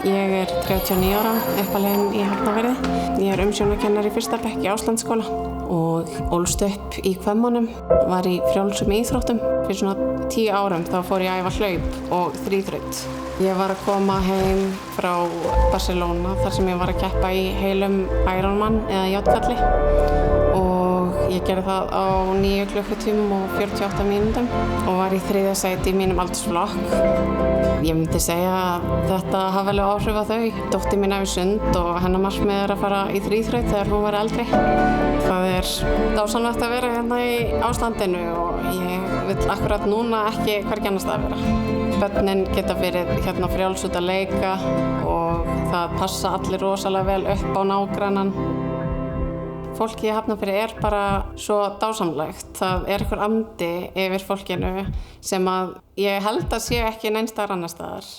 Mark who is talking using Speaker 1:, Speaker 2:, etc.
Speaker 1: Ég er 39 ára, uppalegin í Hafnarfirði. Ég er umsjónarkennari í fyrsta bekk í Áslandsskóla og ólst upp í Hvemmunum, var í frjálsum íþróttum. Fyrir svona 10 árum þá fór ég að æfa hlaup og þríþraut. Ég var að koma heim frá Barcelona þar sem ég var að keppa í heilum Ironman eða játkalli og ég gerði það á 9 klukkutímum og 48 mínútum og var í 3. sæti í mínum aldursflokk. Ég myndi segja að þetta hafi alveg áhrif á þau. Dóttir mín æfir sund og hennar markmið er að fara í þríþraut þegar hún verður eldri. Það er dásamlegt að vera hérna í ástandinu og ég vil akkurat núna ekki hvergi annars staðar vera. Börnin geta verið hérna frjáls út að leika og það passa allir rosalega vel upp á nágrannan. Fólkið í Hafnarfirði er bara svo dásamlegt. Það er einhver andi yfir fólkinu sem að ég held að sé ekki neins staðar annars staðar.